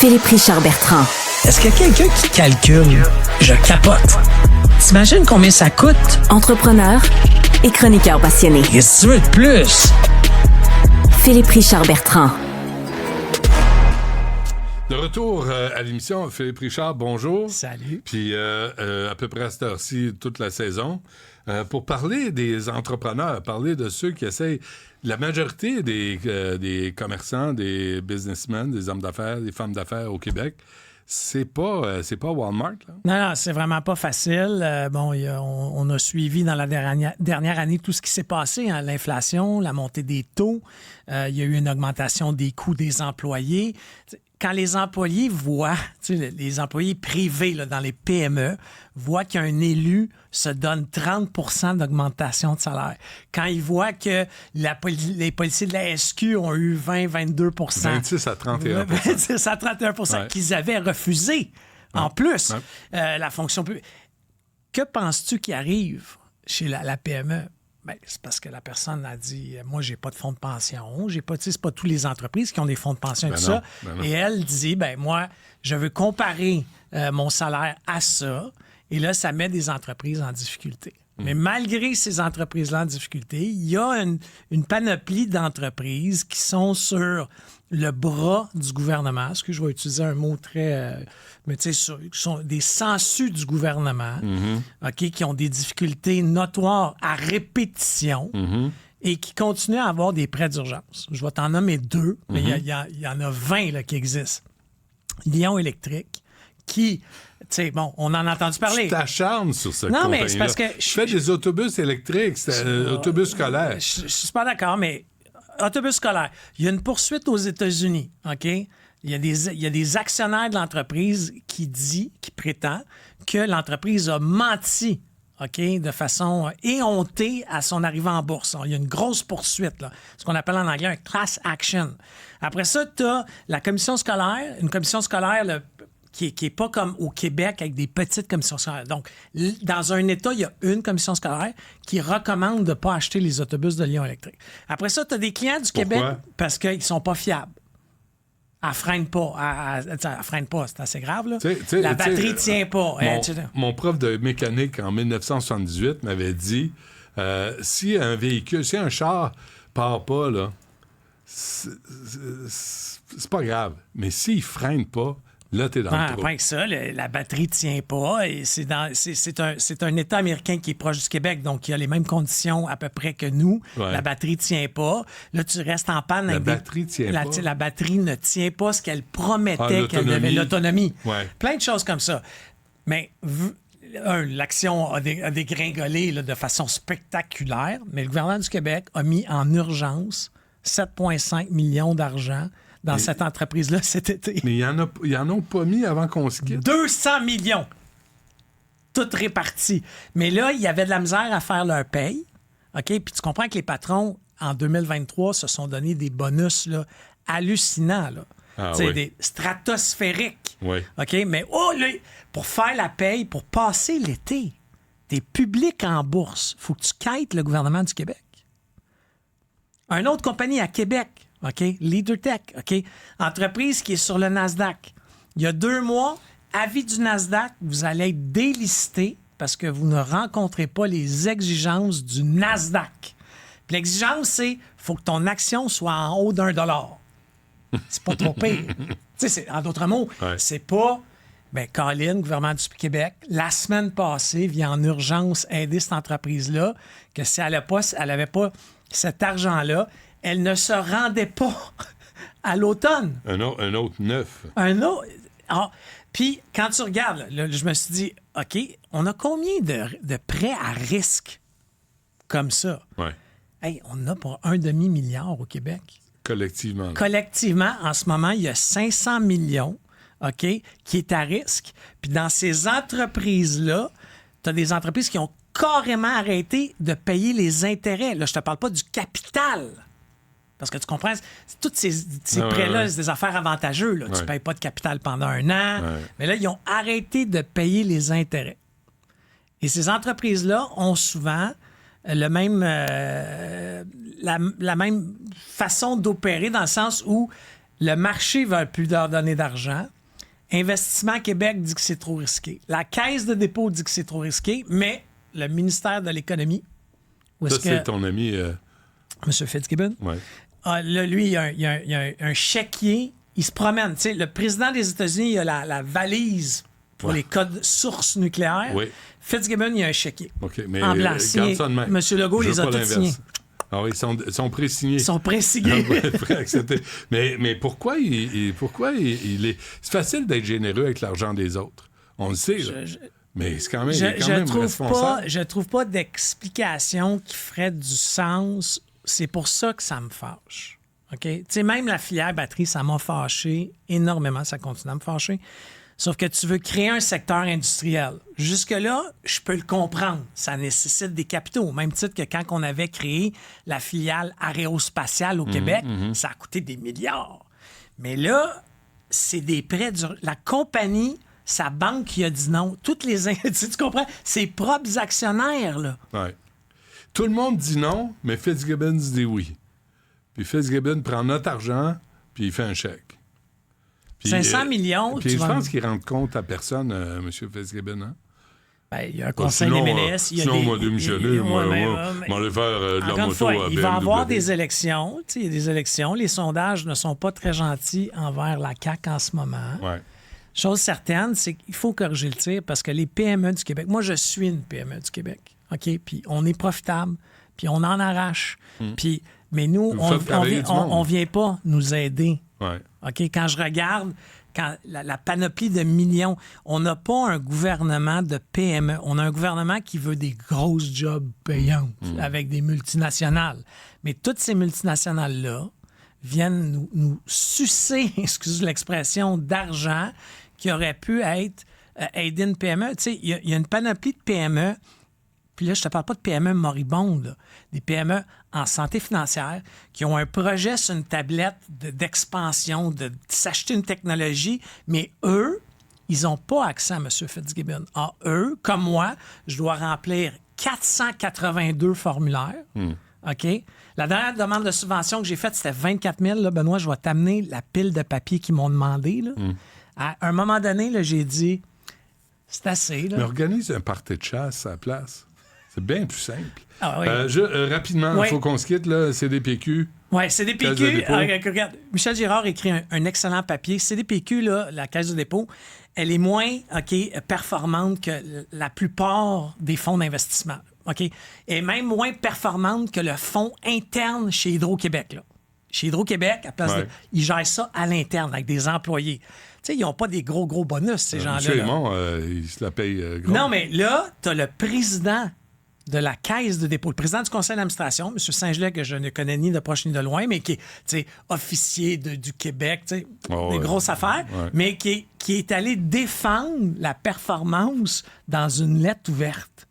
Philippe Richard Bertrand. Est-ce qu'il y a quelqu'un qui calcule? Je capote. T'imagines combien ça coûte? Entrepreneur et chroniqueur passionné. Qu'est-ce que tu veux de plus? Philippe Richard Bertrand. De retour à l'émission, Philippe Richard, bonjour. Salut. Puis à peu près à cette heure-ci, toute la saison, pour parler des entrepreneurs, parler de ceux qui essayent. La majorité des commerçants, des businessmen, des hommes d'affaires, des femmes d'affaires au Québec, c'est pas Walmart, là. Non, c'est vraiment pas facile. On a suivi dans la dernière année tout ce qui s'est passé, hein, l'inflation, la montée des taux. Il y a eu une augmentation des coûts des employés. Quand les employés voient, les employés privés là, dans les PME, voient qu'un élu se donne 30 d'augmentation de salaire, quand ils voient que les policiers de la SQ ont eu 20-22 26 à 31 26 à 31 ouais. Qu'ils avaient refusé, en plus, la fonction publique. Que penses-tu qui arrive chez la PME? Ben, c'est parce que la personne a dit « Moi, j'ai pas de fonds de pension. J'ai pas, c'est pas toutes les entreprises qui ont des fonds de pension et tout ça. » Et elle dit « Ben moi, je veux comparer mon salaire à ça. » Et là, ça met des entreprises en difficulté. Mais malgré ces entreprises-là en difficulté, il y a une panoplie d'entreprises qui sont sur le bras du gouvernement. Est-ce que je vais utiliser un mot très... mais tu sais, qui sont des sangsues du gouvernement, OK, qui ont des difficultés notoires à répétition et qui continuent à avoir des prêts d'urgence. Je vais t'en nommer deux, mais il y en a 20 là, qui existent. Lion Électrique, qui... Tu sais, bon, on en a entendu parler. Tu t'acharnes sur cette compagnie-là. Non, mais c'est parce que... Je fais des autobus électriques, autobus scolaires. Je suis pas d'accord, mais autobus scolaire, il y a une poursuite aux États-Unis, OK? Il y a des actionnaires de l'entreprise qui prétend que l'entreprise a menti, OK, de façon éhontée à son arrivée en bourse. Il y a une grosse poursuite, là, ce qu'on appelle en anglais un class action. Après ça, tu as la commission scolaire, une commission scolaire... qui est pas comme au Québec avec des petites commissions scolaires. Donc, dans un État, il y a une commission scolaire qui recommande de ne pas acheter les autobus de Lion Électrique. Après ça, tu as des clients du Québec parce qu'ils sont pas fiables. Elle freine pas. Elle freine pas, c'est assez grave, là. La batterie tient pas. Mon prof de mécanique en 1978 m'avait dit si un char part pas, là, c'est pas grave. Mais s'il freine pas, là, t'es dans le trou. Après ça, la batterie ne tient pas. Et c'est un État américain qui est proche du Québec, donc il a les mêmes conditions à peu près que nous. Ouais. La batterie ne tient pas. Là, tu restes en panne. La batterie tient pas. La batterie ne tient pas ce qu'elle promettait qu'elle avait, l'autonomie. Ouais. Plein de choses comme ça. Mais l'action a dégringolé là, de façon spectaculaire, mais le gouvernement du Québec a mis en urgence 7,5 millions d'argent dans cette entreprise-là cet été. Mais ils en ont pas mis avant qu'on se quitte. 200 millions! Toutes réparties. Mais là, il y avait de la misère à faire leur paye. OK? Puis tu comprends que les patrons, en 2023, se sont donné des bonus là, hallucinants. Là. Des stratosphériques. Oui. OK? Mais là, pour faire la paye, pour passer l'été, t'es public en bourse. Faut que tu quêtes le gouvernement du Québec. Une autre compagnie à Québec, OK? LeaderTech, OK? Entreprise qui est sur le Nasdaq. Il y a 2 mois, avis du Nasdaq, vous allez être délisté parce que vous ne rencontrez pas les exigences du Nasdaq. Puis l'exigence, c'est faut que ton action soit en haut d'$1. C'est pas trop pire. En d'autres mots, c'est pas... Colin, gouvernement du Québec, la semaine passée, vient en urgence aider cette entreprise-là, que si elle n'avait pas cet argent-là, elle ne se rendait pas à l'automne. Un autre 9. Un autre... Puis, quand tu regardes, là, je me suis dit, OK, on a combien de prêts à risque comme ça? Ouais. Hey, on a pour 1,5 milliard au Québec. Collectivement. Là. Collectivement, en ce moment, il y a 500 millions, OK, qui est à risque. Puis dans ces entreprises-là, tu as des entreprises qui ont carrément arrêté de payer les intérêts. Là, je te parle pas du capital. Parce que tu comprends, tous ces prêts-là, c'est des affaires avantageuses. Là. Tu ne payes pas de capital pendant 1 an. Ouais. Mais là, ils ont arrêté de payer les intérêts. Et ces entreprises-là ont souvent la même façon d'opérer dans le sens où Le marché ne veut plus leur donner d'argent. Investissement Québec dit que c'est trop risqué. La Caisse de dépôt dit que c'est trop risqué, mais le ministère de l'Économie... C'est ton ami... M. Fitzgibbon? Oui. Là, lui, il y a un chéquier. Il se promène. Tu sais, le président des États-Unis, il a la valise pour les codes sources nucléaires. Oui. Fitzgibbon, il y a un chéquier. OK, mais en blanc. garde ça de même. M. Legault les a tous signés. Ah oui, ils sont pré-signés. Ils sont pré-signés. mais pourquoi il est... C'est facile d'être généreux avec l'argent des autres. On le sait, là. Mais c'est quand même, responsable. Je trouve pas d'explication qui ferait du sens. C'est pour ça que ça me fâche. OK? Tu sais, même la filière batterie, ça m'a fâché énormément. Ça continue à me fâcher. Sauf que tu veux créer un secteur industriel. Jusque-là, je peux le comprendre. Ça nécessite des capitaux. Au même titre que quand on avait créé la filiale aérospatiale au Québec, ça a coûté des milliards. Mais là, c'est des prêts. La compagnie, sa banque qui a dit non. Toutes les... tu comprends? Ses propres actionnaires, là. Ouais. Tout le monde dit non, mais Fitzgibbon dit oui. Puis Fitzgibbon prend notre argent, puis il fait un chèque. Puis, 500 millions. Puis je pense qu'il rend compte à personne, M. Fitzgibbon. Hein? Ben, il y a un conseil des ministres. Sinon, on va démissionner. Moi, aller faire de la moto fois, à BMW. Il va y avoir des élections. Il y a des élections. Les sondages ne sont pas très gentils envers la CAQ en ce moment. Ouais. Chose certaine, c'est qu'il faut corriger le tir parce que les PME du Québec... Moi, je suis une PME du Québec. OK? Puis on est profitable. Puis on en arrache. Puis... Mais nous, on vient pas nous aider. Ouais. OK? Quand je regarde la panoplie de millions, on n'a pas un gouvernement de PME. On a un gouvernement qui veut des grosses jobs payantes avec des multinationales. Mais toutes ces multinationales-là viennent nous sucer, excusez l'expression, d'argent qui aurait pu être aider une PME. Tu sais, il y a une panoplie de PME. Puis là, je ne te parle pas de PME moribondes, là. Des PME en santé financière qui ont un projet sur une tablette d'expansion, de s'acheter une technologie, mais eux, ils n'ont pas accès à M. Fitzgibbon. Ah, eux, comme moi, je dois remplir 482 formulaires. OK? La dernière demande de subvention que j'ai faite, c'était 24 000. Là, Benoît, je vais t'amener la pile de papier qu'ils m'ont demandé. Là. À un moment donné, là, j'ai dit, c'est assez. Là. Mais organise un party de chasse à la place. C'est bien plus simple. Ah, oui. Rapidement, il faut qu'on se quitte, là. CDPQ. Oui, CDPQ. Regarde, Michel Girard écrit un excellent papier. CDPQ, là, la Caisse de dépôt, elle est moins performante que la plupart des fonds d'investissement. OK? Et même moins performante que le fonds interne chez Hydro-Québec. Là. Chez Hydro-Québec, à place ils gèrent ça à l'interne avec des employés. Tu sais, ils n'ont pas des gros bonus, ces gens-là. Monsieur Raymond, ils se la payent gros. Non, mais là, tu as le président de la Caisse de dépôt, le président du conseil d'administration, M. Saint-Gelais, que je ne connais ni de proche ni de loin, mais qui est officier du Québec, des grosses affaires, mais qui est allé défendre la performance dans une lettre ouverte.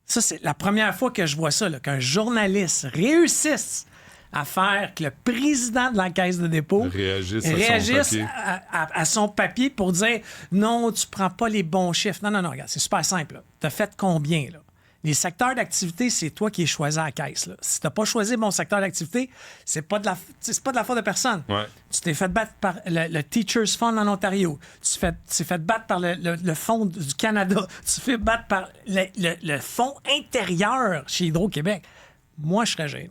Ça, c'est la première fois que je vois ça, là, qu'un journaliste réussisse à faire que le président de la Caisse de dépôt réagisse à son papier pour dire « Non, tu prends pas les bons chiffres. » Non, regarde, c'est super simple. Tu as fait combien, là? Les secteurs d'activité, c'est toi qui es choisi à la caisse. Là. Si tu n'as pas choisi mon secteur d'activité, c'est pas de la faute de personne. Ouais. Tu t'es fait battre par le Teachers Fund en Ontario. Tu t'es fait battre par le Fonds du Canada. Tu t'es fait battre par le Fonds intérieur chez Hydro-Québec. Moi, je serais gêné.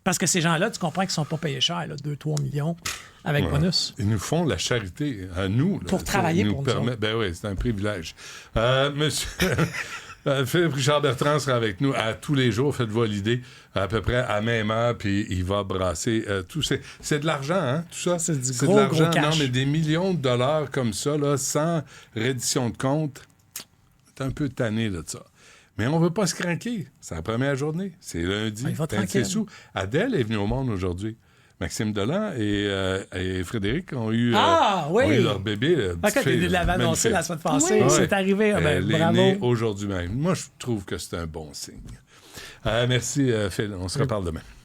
Parce que ces gens-là, tu comprends qu'ils ne sont pas payés cher, 2-3 millions avec bonus. Ils nous font la charité à nous. Là, pour travailler pour nous. Ben oui, c'est un privilège. Monsieur... Philippe Richard Bertrand sera avec nous à tous les jours. Faites-vous l'idée, à peu près à même heure, puis il va brasser tout. C'est de l'argent, hein, tout ça? C'est de l'argent. Gros cash. Non, mais des millions de dollars comme ça, là, sans reddition de compte, c'est un peu tanné là, de ça. Mais on ne veut pas se craquer. C'est la première journée. C'est lundi. Il va tranquille. Adèle est venue au monde aujourd'hui. Maxime Delan et Frédéric ont eu leur bébé. Quand tu l'avais annoncé la semaine passée, c'est arrivé. Elle est bravo. née aujourd'hui même. Moi, je trouve que c'est un bon signe. Merci, Phil. On se reparle demain.